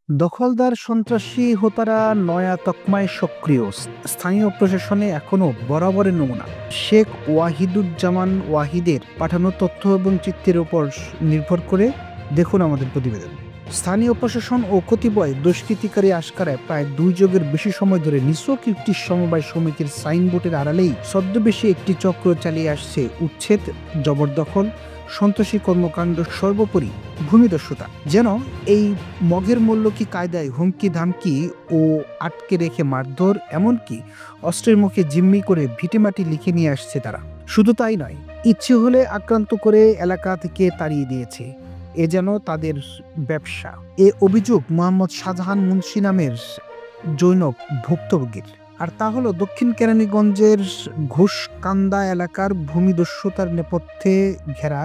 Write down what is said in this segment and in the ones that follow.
দখলদার সন্ত্রাসী হোতারা নয়া তকমায় সক্রিয়। স্থানীয় প্রশাসনে এখনও বরাবরের নমুনা। শেখ ওয়াহিদুজ্জামান ওয়াহিদের পাঠানো তথ্য এবং চিত্রের উপর নির্ভর করে দেখুন আমাদের প্রতিবেদন। স্থানীয় প্রশাসন ও কতিপয় দুষ্কৃতিকারী আশকারায় প্রায় 2 যুগের বেশি সময় ধরে নিছক একটি সমবায় সমিতির সাইনবোর্ডের আড়ালেই ছদ্মবেশী একটি চক্র চালিয়ে আসছে উচ্ছেদ, জবরদখল, সন্ত্রাসী কর্মকাণ্ড, সর্বোপরি ভূমিদস্যুতা। যেন এই মগের মূল্য কি কায়দায় হুমকি ধামকি ও আটকে রেখে মারধর, এমনকি অস্ত্রের মুখে জিম্মি করে ভিটেমাটি লিখে নিয়ে আসছে তারা। শুধু তাই নয়, ইচ্ছে হলে আক্রান্ত করে এলাকা থেকে তাড়িয়ে দিয়েছে। এ যেন তাদের ব্যবসা। এ অভিযোগ মোহাম্মদ শাহজাহান মুন্সি নামের জৈনক ভুক্তভোগীর। আর তা হলো দক্ষিণ কেরানীগঞ্জের ঘোষকান্দা এলাকার ভূমিদস্যুতার নেপথ্যে ঘেরা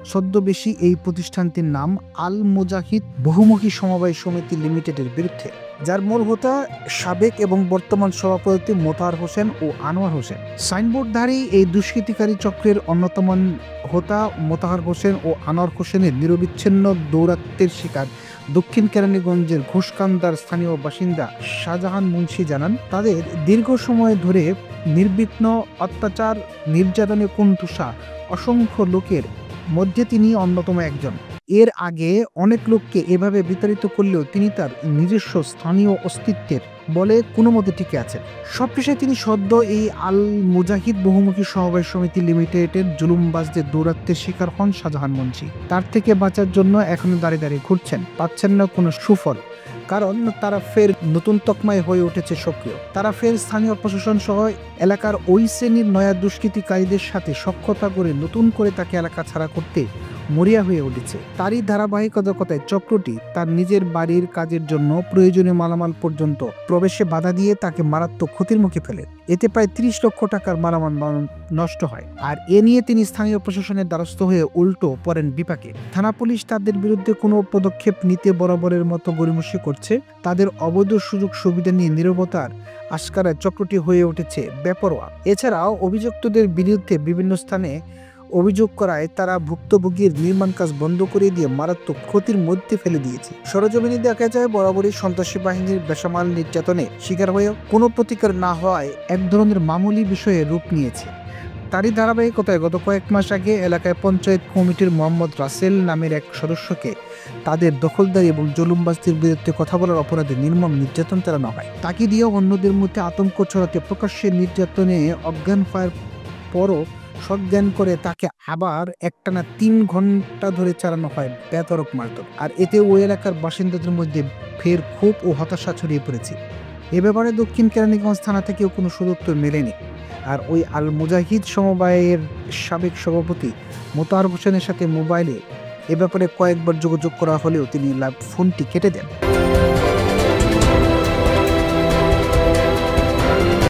ছদ্মবেশী এই প্রতিষ্ঠানটির নাম আল মুজাহিদ বহুমুখী সমবায় সমিতি লিমিটেডের বিরুদ্ধে, যার মূল হোতা সাবেক এবং বর্তমান সভাপতি মোতাহার হোসেন ও আনোয়ার হোসেন। সাইনবোর্ডধারী এই দুষ্কৃতিকারী চক্রের অন্যতম হোতা মোতাহার হোসেন ও আনোয়ার হোসেনের নিরবিচ্ছিন্ন দৌরাত্ম্যের শিকার দক্ষিণ কেরানীগঞ্জের ঘোষকান্দার স্থানীয় বাসিন্দা শাহজাহান মুন্সি জানান, তাদের দীর্ঘ সময় ধরে নির্বিঘ্ন অত্যাচার, নির্যাতনে কুণ্ঠুষা অসংখ্য লোকের মধ্যে তিনি অন্যতম একজন। এর আগে অনেক লোককে এভাবে বিতাড়িত করলেও তিনি তার নিজস্ব স্থানীয় অস্তিত্বের বলে কোনো মতে টিকে আছেন। সবশেষে তিনি সদ্য এই আল মুজাহিদ বহুমুখী সমবায় সমিতি লিমিটেডের জুলুমবাজদের দৌরাত্ম্যের শিকার হন শাহজাহান মুন্সি। তার থেকে বাঁচার জন্য এখনো দাঁড়িয়ে দাঁড়িয়ে ঘুরছেন, পাচ্ছেন না কোনো সুফল। কারণ তারা ফের নতুন তকমায় হয়ে উঠেছে সক্রিয়। তারা ফের স্থানীয় প্রশাসন সহ এলাকার ওই শ্রেণীর নয়া দুষ্কৃতিকারীদের সাথে সখ্যতা করে নতুন করে তাকে এলাকা ছাড়া করতে মরিয়া হয়ে উঠেছে। তারই ধারাবাহিকতায় চক্রটি তার নিজের বাড়ির কাজের জন্য প্রয়োজনীয় মালামাল পর্যন্ত প্রবেশে বাধা দিয়ে তাকে মারাত্মক ক্ষতির মুখে ফেলে। এতে প্রায় 30 লক্ষ টাকার মালামাল নষ্ট হয়। আর এ নিয়ে তিনি স্থানীয় প্রশাসনের দ্বারস্থ হয়ে উল্টো পড়েন বিপাকে। থানা পুলিশ তাদের বিরুদ্ধে কোনো পদক্ষেপ নিতে বরাবরের মতো গড়িমসি করছে। তাদের অবৈধ সুযোগ সুবিধা নিয়ে নীরবতার আশকারায় চক্রটি হয়ে উঠেছে বেপরোয়া। এছাড়াও অভিযুক্তদের বিরুদ্ধে বিভিন্ন স্থানে অভিযোগ করায় তারা ভুক্তভোগীর নির্মাণ কাজ বন্ধ করে দিয়ে মারাত্মক ক্ষতির মধ্যে ফেলে দিয়েছে। সরেজমিনে দেখা যায় বরাবরই সন্ত্রাসী বাহিনীর বেসামাল নির্যাতনে শিকার হয়েও কোনো প্রতিকার না হওয়ায় এক ধরনের মামুলি বিষয়ে রূপ নিয়েছে। তারই ধারাবাহিকতায় গত কয়েক মাস আগে এলাকায় পঞ্চায়েত কমিটির মোহাম্মদ রাসেল নামের এক সদস্যকে তাদের দখলদারি এবং জুলুমবাজদের বিরুদ্ধে কথা বলার অপরাধে নির্মম নির্যাতন চালানো হয়। তাকে দিয়ে অন্যদের মধ্যে আতঙ্ক ছড়াতে প্রকাশ্যে নির্যাতনে অজ্ঞান হওয়ার পরও সজ্ঞান করে তাকে আবার একটানা 3 ঘন্টা ধরে চালানো হয় বেধড়ক মারধর। আর এতে ওই এলাকার বাসিন্দাদের মধ্যে ফের ক্ষোভ ও হতাশা ছড়িয়ে পড়েছে। এ ব্যাপারে দক্ষিণ কেরানীগঞ্জ থানা থেকেও কোনো সদুত্তর মেলেনি। আর ওই আল মুজাহিদ সমবায়ের সাবেক সভাপতি মোতাহার হোসেনের সাথে মোবাইলে এ ব্যাপারে কয়েকবার যোগাযোগ করা হলেও তিনি ফোনটি কেটে দেন।